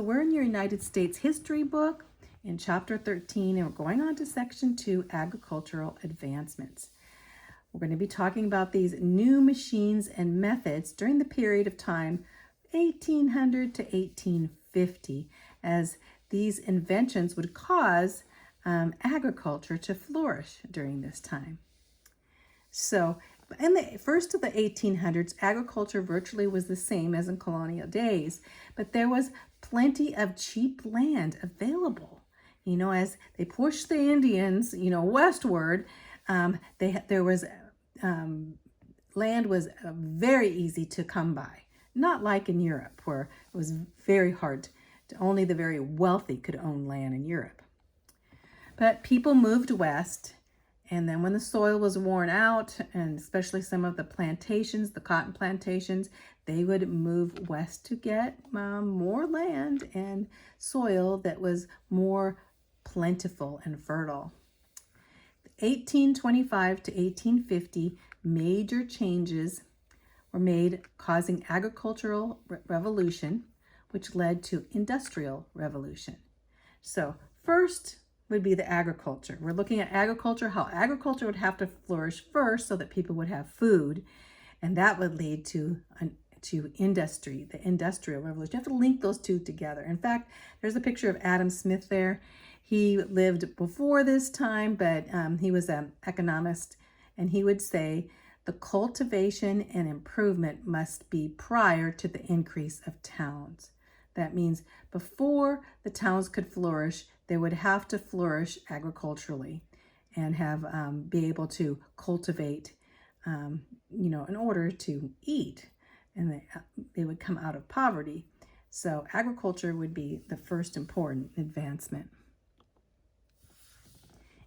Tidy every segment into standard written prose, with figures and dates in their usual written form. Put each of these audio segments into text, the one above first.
We're in your United States history book in chapter 13, and we're going on to section 2, agricultural advancements. We're going to be talking about these new machines and methods during the period of time 1800 to 1850, as these inventions would cause agriculture to flourish during this time. So in the first of the 1800s, agriculture virtually was the same as in colonial days, but there was plenty of cheap land available. As they pushed the Indians, westward, there was land was very easy to come by. Not like in Europe, where it was very hard. Only the very wealthy could own land in Europe. But people moved west. And then when the soil was worn out, and especially some of the plantations, the cotton plantations, they would move west to get more land and soil that was more plentiful and fertile. 1825 to 1850, major changes were made, causing agricultural revolution, which led to industrial revolution. So first would be the agriculture. We're looking at agriculture, how agriculture would have to flourish first so that people would have food, and that would lead to industry, the industrial revolution. You have to link those two together. In fact, there's a picture of Adam Smith there. He lived before this time, but he was an economist, and he would say the cultivation and improvement must be prior to the increase of towns. That means before the towns could flourish, they would have to flourish agriculturally and have be able to cultivate, in order to eat, and they would come out of poverty. So agriculture would be the first important advancement.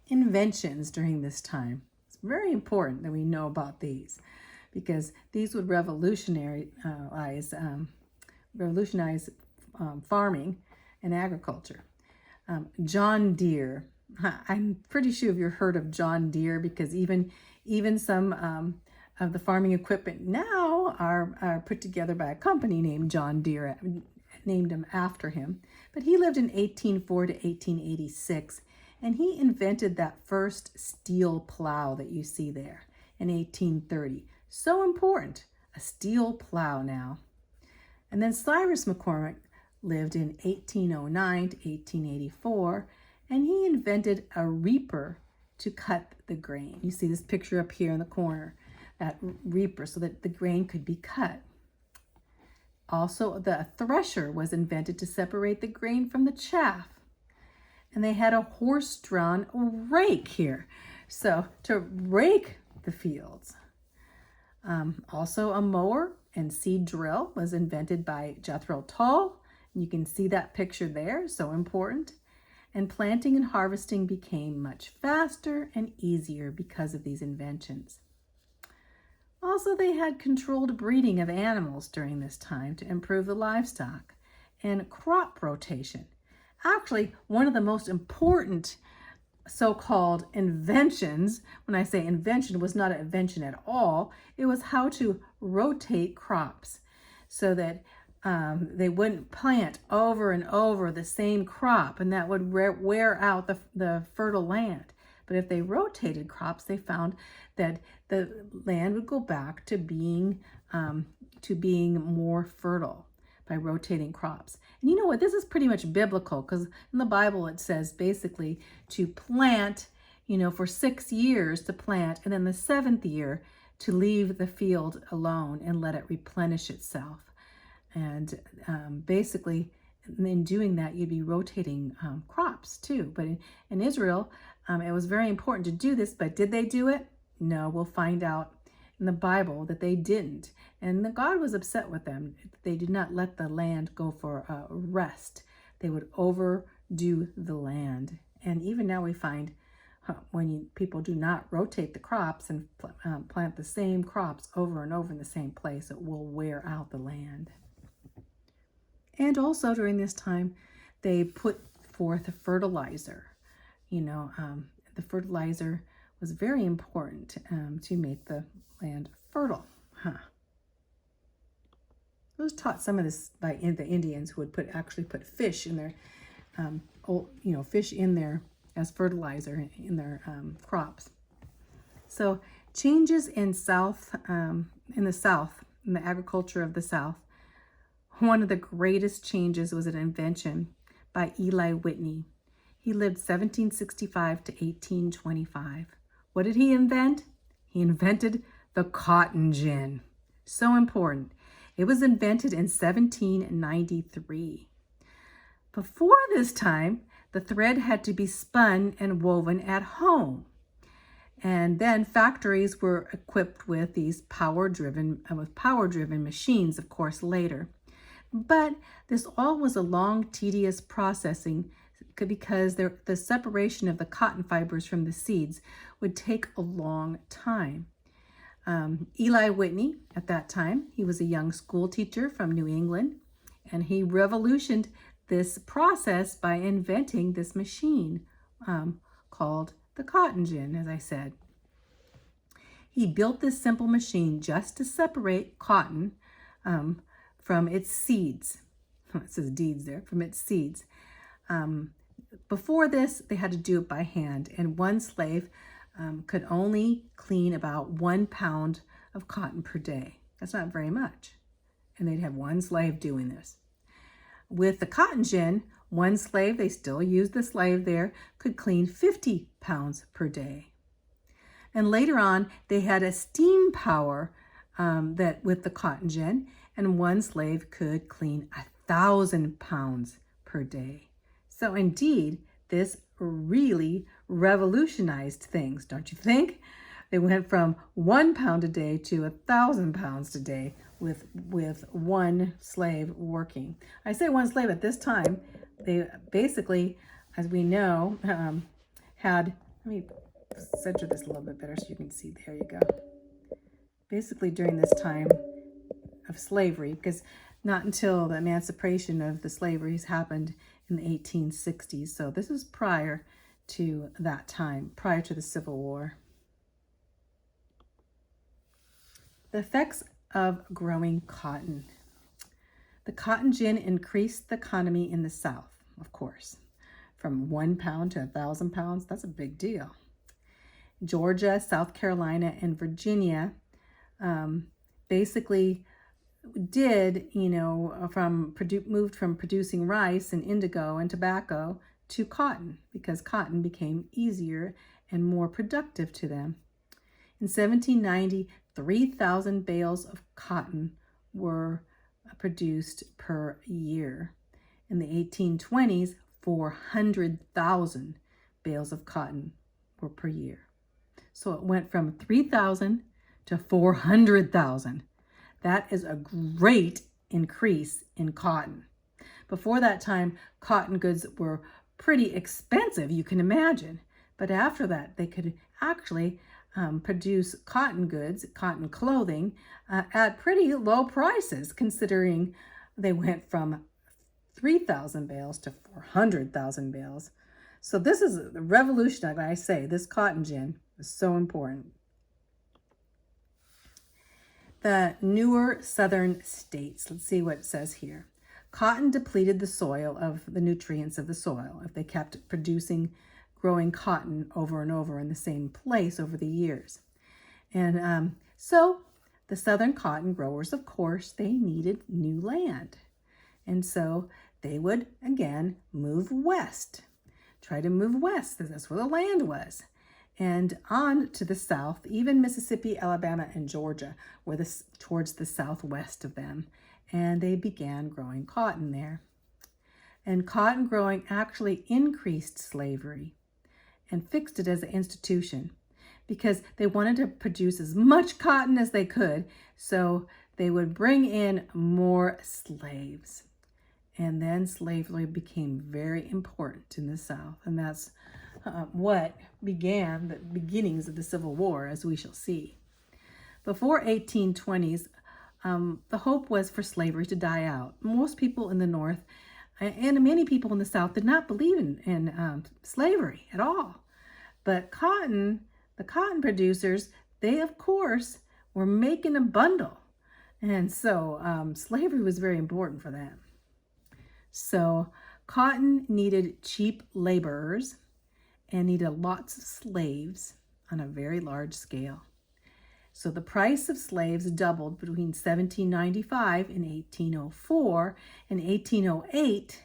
Inventions during this time. It's very important that we know about these, because these would revolutionize farming and agriculture. John Deere. I'm pretty sure you've heard of John Deere, because even some of the farming equipment now are put together by a company named John Deere, named him after him. But he lived in 1804 to 1886, and he invented that first steel plow that you see there in 1830. So important, a steel plow now. And then Cyrus McCormick lived in 1809 to 1884, and he invented a reaper to cut the grain. You see this picture up here in the corner, that reaper, so that the grain could be cut. Also, the thresher was invented to separate the grain from the chaff. And they had a horse-drawn rake here, so to rake the fields. Also, a mower and seed drill was invented by Jethro Tull. You can see that picture there, so important. And planting and harvesting became much faster and easier because of these inventions. Also, they had controlled breeding of animals during this time to improve the livestock, and crop rotation. Actually, one of the most important so-called inventions, when I say invention, was not an invention at all. It was how to rotate crops so that they wouldn't plant over and over the same crop, and that would wear out the fertile land. But if they rotated crops, they found that the land would go back to being more fertile by rotating crops. And you know what? This is pretty much biblical, because in the Bible it says basically to plant, for 6 years to plant, and then the 7th year to leave the field alone and let it replenish itself. And basically, in doing that, you'd be rotating crops too. But in Israel, it was very important to do this, but did they do it? No, we'll find out in the Bible that they didn't. And God was upset with them. They did not let the land go for rest. They would overdo the land. And even now we find when people do not rotate the crops and plant the same crops over and over in the same place, it will wear out the land. And also during this time, they put forth a fertilizer. The fertilizer was very important to make the land fertile. I was taught some of this by the Indians who would actually put fish in their, fish in there as fertilizer in their crops. So changes in the South, in the agriculture of the South. One of the greatest changes was an invention by Eli Whitney. He lived 1765 to 1825. What did he invent? He invented the cotton gin. So important. It was invented in 1793. Before this time, the thread had to be spun and woven at home. And then factories were equipped with these power-driven machines, of course, later. But this all was a long, tedious processing because the separation of the cotton fibers from the seeds would take a long time. Eli Whitney, at that time, he was a young school teacher from New England, and he revolutionized this process by inventing this machine called the cotton gin, as I said. He built this simple machine just to separate cotton from its seeds. It says deeds there, from its seeds. Before this, they had to do it by hand, and one slave could only clean about 1 pound of cotton per day. That's not very much. And they'd have one slave doing this. With the cotton gin, one slave, they still used the slave there, could clean 50 pounds per day. And later on, they had a steam power that with the cotton gin, and one slave could clean 1,000 pounds per day. So indeed, this really revolutionized things, don't you think? They went from 1 pound a day to 1,000 pounds a day with one slave working. I say one slave at this time. They basically, as we know, had, let me center this a little bit better so you can see. There you go. Basically during this time of slavery, because not until the emancipation of the slaveries happened in the 1860s. So this was prior to that time, prior to the Civil War. The effects of growing cotton. The cotton gin increased the economy in the South, of course, from 1 pound to 1,000 pounds. That's a big deal. Georgia, South Carolina, and Virginia basically did, moved from producing rice and indigo and tobacco to cotton because cotton became easier and more productive to them. In 1790, 3,000 bales of cotton were produced per year. In the 1820s, 400,000 bales of cotton were per year. So it went from 3,000 to 400,000. That is a great increase in cotton. Before that time, cotton goods were pretty expensive, you can imagine. But after that, they could actually produce cotton goods, cotton clothing, at pretty low prices, considering they went from 3,000 bales to 400,000 bales. So this is a revolution, like I say, this cotton gin is so important. The newer southern states, let's see what it says here. Cotton depleted the soil of the nutrients of the soil if they kept growing cotton over and over in the same place over the years. And so the southern cotton growers, of course, they needed new land. And so they would, again, move west. Try to move west, because that's where the land was. And on to the south, even Mississippi, Alabama, and Georgia were towards the southwest of them. And they began growing cotton there. And cotton growing actually increased slavery and fixed it as an institution because they wanted to produce as much cotton as they could. So they would bring in more slaves. And then slavery became very important in the South. And that's what began the beginnings of the Civil War, as we shall see. Before 1820s, the hope was for slavery to die out. Most people in the North and many people in the South did not believe in slavery at all. But the cotton producers, they of course were making a bundle. And so slavery was very important for them. So cotton needed cheap laborers and needed lots of slaves on a very large scale. So the price of slaves doubled between 1795 and 1804. In 1808,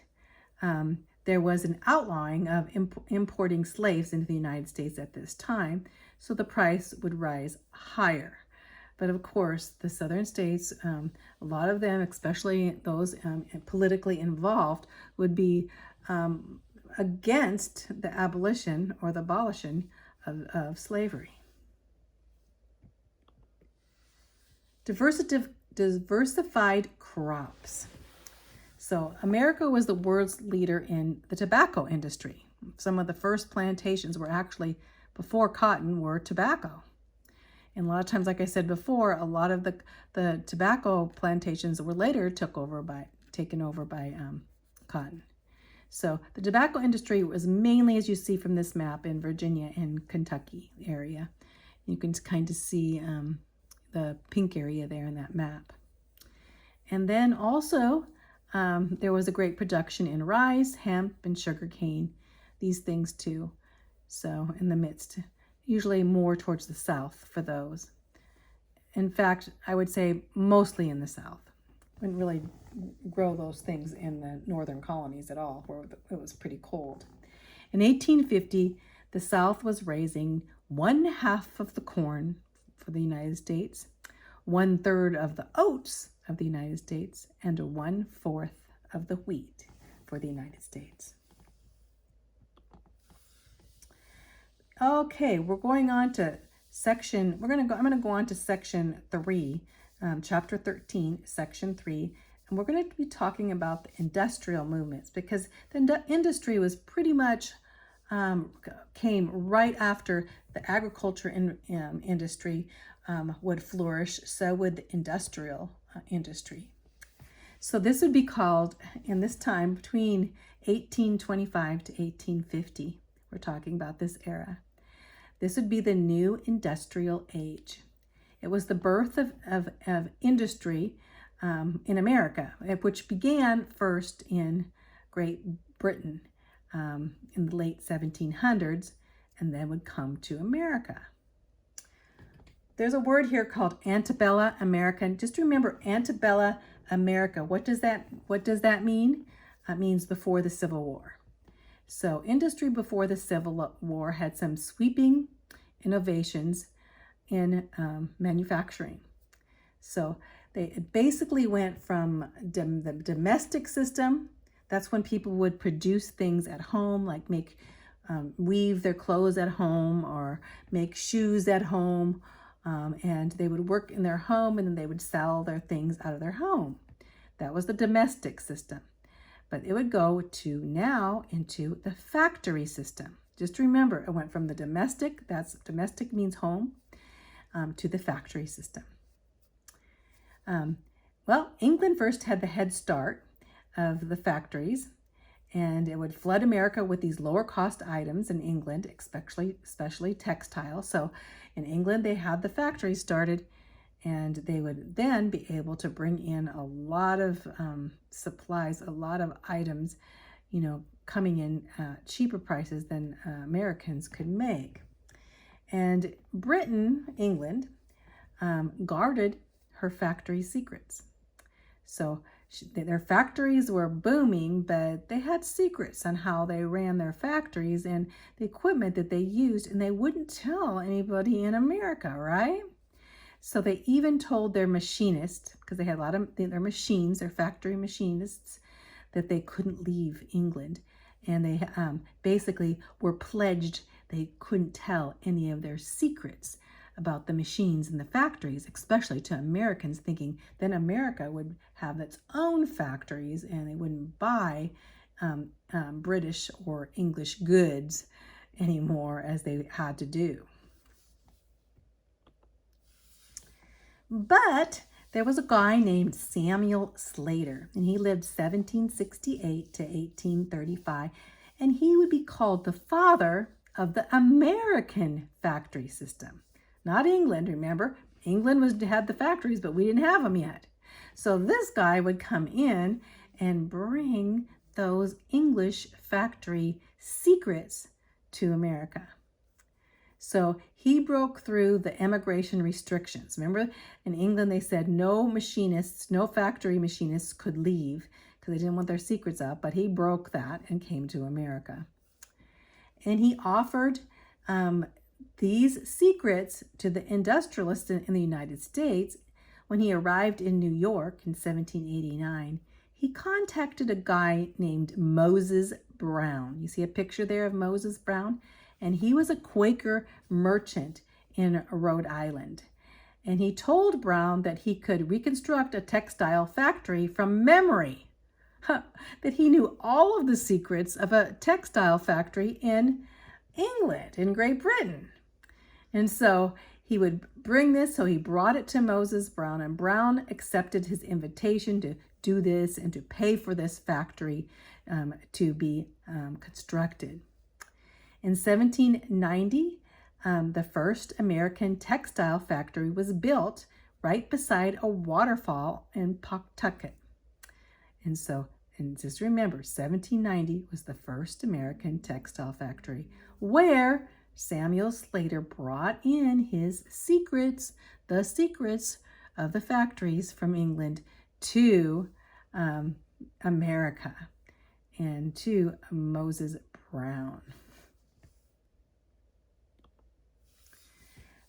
there was an outlawing of importing slaves into the United States at this time, so the price would rise higher. But of course, the southern states, a lot of them, especially those politically involved, would be against the abolition or the abolishing of slavery. Diversified crops. So America was the world's leader in the tobacco industry. Some of the first plantations were actually, before cotton, were tobacco. And a lot of times, like I said before, a lot of the tobacco plantations were later taken over by cotton. So the tobacco industry was mainly, as you see from this map, in Virginia and Kentucky area. You can kind of see the pink area there in that map. And then also there was a great production in rice, hemp, and sugarcane, these things too. So in the midst, usually more towards the south for those. In fact, I would say mostly in the south. Wouldn't really grow those things in the northern colonies at all, where it was pretty cold. In 1850, the South was raising 1/2 of the corn for the United States, 1/3 of the oats of the United States, and 1/4 of the wheat for the United States. Okay, we're going on to I'm going to go on to section 3, chapter 13, section 3, and we're going to be talking about the industrial movements, because the industry was pretty much came right after the agriculture industry would flourish. So would the industrial industry. So this would be called, in this time between 1825 to 1850, we're talking about this era. This would be the new industrial age. It was the birth of industry in America, which began first in Great Britain in the late 1700s, and then would come to America. There's a word here called Antebellum American. Just remember, Antebellum America. What does that mean? It means before the Civil War. So industry before the Civil War had some sweeping innovations in manufacturing. So they basically went from the domestic system. That's when people would produce things at home, like weave their clothes at home or make shoes at home. And they would work in their home, and then they would sell their things out of their home. That was the domestic system. But it would go to now into the factory system. Just remember, it went from the domestic, domestic means home, to the factory system. Well, England first had the head start of the factories, and it would flood America with these lower cost items in England, especially textiles. So in England, they had the factories started, and they would then be able to bring in a lot of supplies, a lot of items, coming in cheaper prices than Americans could make. And England, guarded her factory secrets. So their factories were booming, but they had secrets on how they ran their factories and the equipment that they used, and they wouldn't tell anybody in America, right? So they even told their machinists, because they had a lot of their machines, their factory machinists, that they couldn't leave England. And they basically were pledged they couldn't tell any of their secrets about the machines in the factories, especially to Americans, thinking then America would have its own factories and they wouldn't buy British or English goods anymore as they had to do. But there was a guy named Samuel Slater, and he lived 1768 to 1835, and he would be called the father of the American factory system. Not England, remember? England had the factories, but we didn't have them yet. So this guy would come in and bring those English factory secrets to America. So he broke through the immigration restrictions. Remember, in England, they said no machinists, no factory machinists could leave because they didn't want their secrets out, but he broke that and came to America. And he offered these secrets to the industrialists in the United States. When he arrived in New York in 1789, he contacted a guy named Moses Brown. You see a picture there of Moses Brown? And he was a Quaker merchant in Rhode Island. And he told Brown that he could reconstruct a textile factory from memory, that he knew all of the secrets of a textile factory in England, in Great Britain. And so he would bring this, so he brought it to Moses Brown, and Brown accepted his invitation to do this and to pay for this factory to be constructed. In 1790, the first American textile factory was built right beside a waterfall in Pawtucket. And just remember, 1790 was the first American textile factory where Samuel Slater brought in his secrets, the secrets of the factories from England to America and to Moses Brown.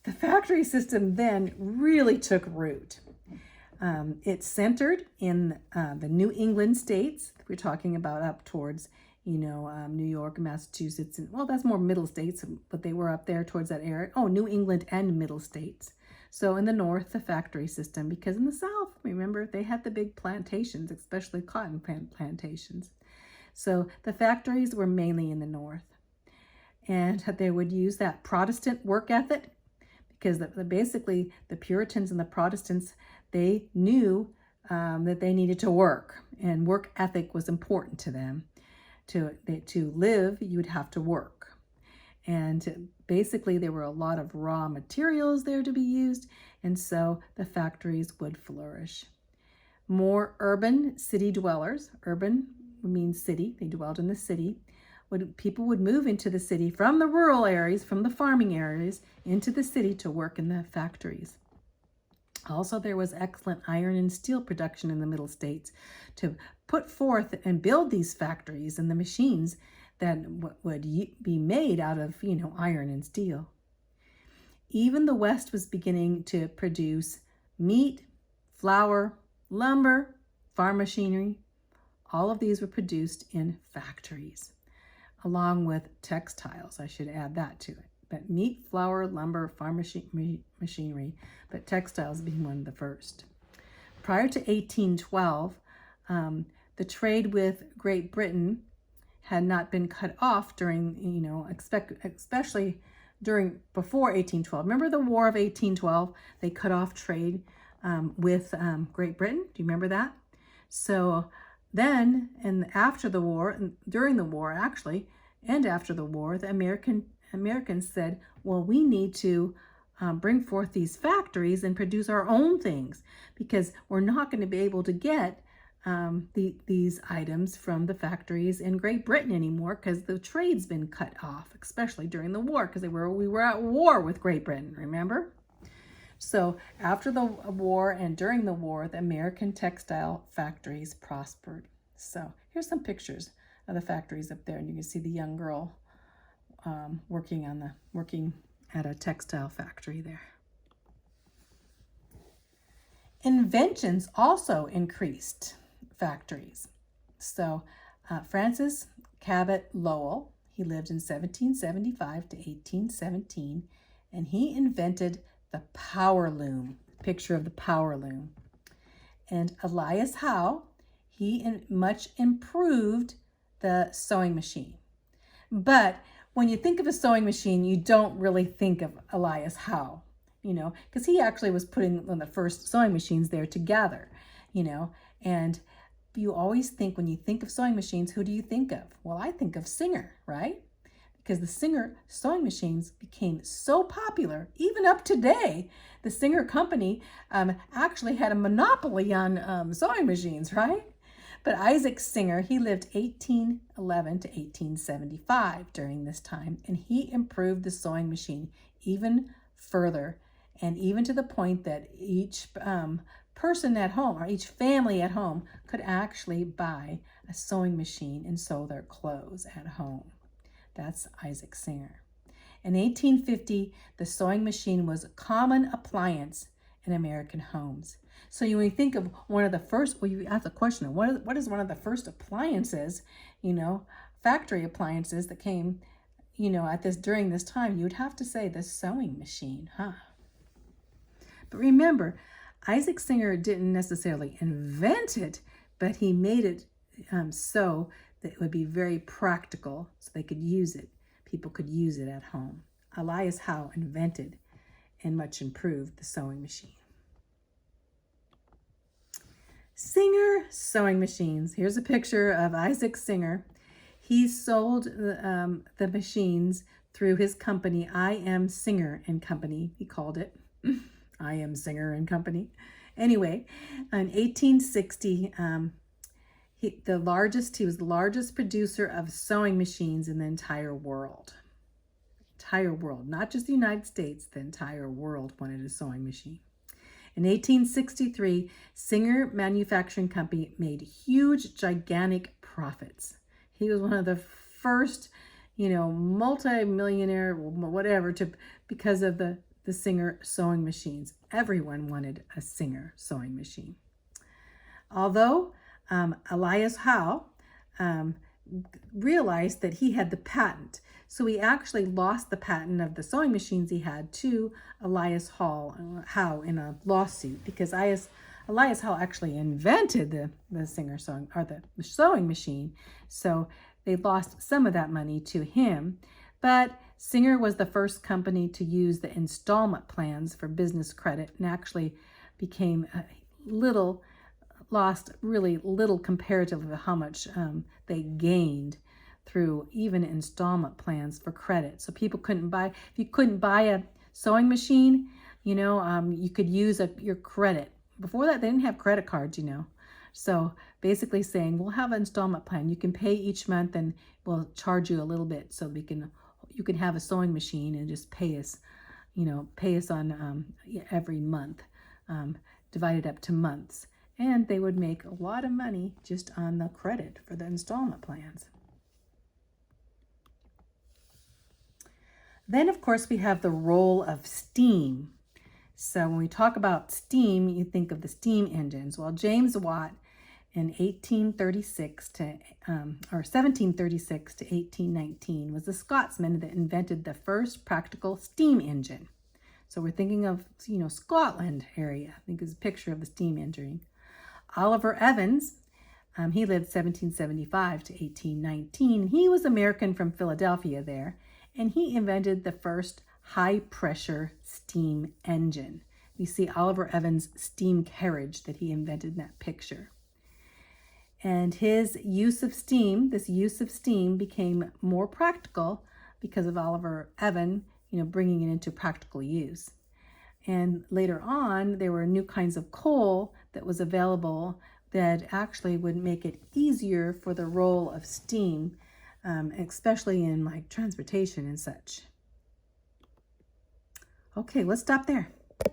The factory system then really took root. It centered in the New England states. We're talking about up towards, New York, Massachusetts, and well, that's more middle states, but they were up there towards that area. Oh, New England and middle states. So in the north, the factory system, because in the south, remember, they had the big plantations, especially cotton plantations. So the factories were mainly in the north. And they would use that Protestant work ethic, because basically the Puritans and the Protestants, they knew that they needed to work, and work ethic was important to them. To live, you would have to work. And basically there were a lot of raw materials there to be used, and so the factories would flourish. More urban city dwellers, urban means city, they dwelled in the city, people would move into the city from the rural areas, from the farming areas, into the city to work in the factories. Also, there was excellent iron and steel production in the Middle States to put forth and build these factories and the machines that would be made out of, iron and steel. Even the West was beginning to produce meat, flour, lumber, farm machinery. All of these were produced in factories, along with textiles. I should add that to it. But meat, flour, lumber, farm machinery, but textiles being one of the first. Prior to 1812, the trade with Great Britain had not been cut off during, especially before 1812. Remember the War of 1812? They cut off trade with Great Britain. Do you remember that? So then, and after the war, during the war actually, and after the war, the Americans said, well, we need to bring forth these factories and produce our own things, because we're not going to be able to get these items from the factories in Great Britain anymore, because the trade's been cut off, especially during the war, because we were at war with Great Britain, remember? So after the war and during the war, the American textile factories prospered. So here's some pictures of the factories up there, and you can see the young girl working at a textile factory there. Inventions also increased factories. So Francis Cabot Lowell, he lived in 1775 to 1817, and he invented the power loom, picture of the power loom. And Elias Howe, he much improved the sewing machine. But when you think of a sewing machine, you don't really think of Elias Howe, because he actually was putting one of the first sewing machines there together, and you always think, when you think of sewing machines, who do you think of? Well, I think of Singer, right? because the Singer sewing machines became so popular, even up today. The Singer company actually had a monopoly on sewing machines, right? But Isaac Singer, he lived 1811 to 1875 during this time, and he improved the sewing machine even further, and even to the point that each person at home, or each family at home, could actually buy a sewing machine and sew their clothes at home. That's Isaac Singer. In 1850, the sewing machine was a common appliance in American homes. So when you think of one of the first, well, you ask the question, what is one of the first appliances, factory appliances that came, during this time, you would have to say the sewing machine, huh? But remember, Isaac Singer didn't necessarily invent it, but he made it so that it would be very practical, so they could use it. People could use it at home. Elias Howe invented and much improved the sewing machine. Singer sewing machines. Here's a picture of Isaac Singer. He sold the machines through his company, I Am Singer and Company, he called it. I Am Singer and Company. Anyway, in 1860, he was the largest producer of sewing machines in the entire world. Not just the United States, the entire world wanted a sewing machine. In 1863, Singer Manufacturing Company made huge, gigantic profits. He was one of the first, multi-millionaire, whatever, because of the Singer sewing machines. Everyone wanted a Singer sewing machine. Although Elias Howe realized that he had the patent, so he actually lost the patent of the sewing machines he had to Elias Howe in a lawsuit, because Elias Howe actually invented the Singer sewing, or the sewing machine, so they lost some of that money to him. But Singer was the first company to use the installment plans for business credit, and actually became lost really little comparatively to how much they gained through even installment plans for credit. So people if you couldn't buy a sewing machine, you could use your credit. Before that, they didn't have credit cards, So basically saying, we'll have an installment plan. You can pay each month and we'll charge you a little bit so you can have a sewing machine and just pay us on every month, divided up to months. And they would make a lot of money just on the credit for the installment plans. Then, of course, we have the role of steam. So when we talk about steam, you think of the steam engines. Well, James Watt in 1736 to 1819 was a Scotsman that invented the first practical steam engine. So we're thinking of, Scotland area. I think is a picture of the steam engine. Oliver Evans, he lived 1775 to 1819. He was American from Philadelphia there, and he invented the first high-pressure steam engine. You see Oliver Evans' steam carriage that he invented in that picture. And his use of steam became more practical because of Oliver Evans, bringing it into practical use. And later on, there were new kinds of coal that was available that actually would make it easier for the role of steam, especially in transportation and such. Okay, let's stop there.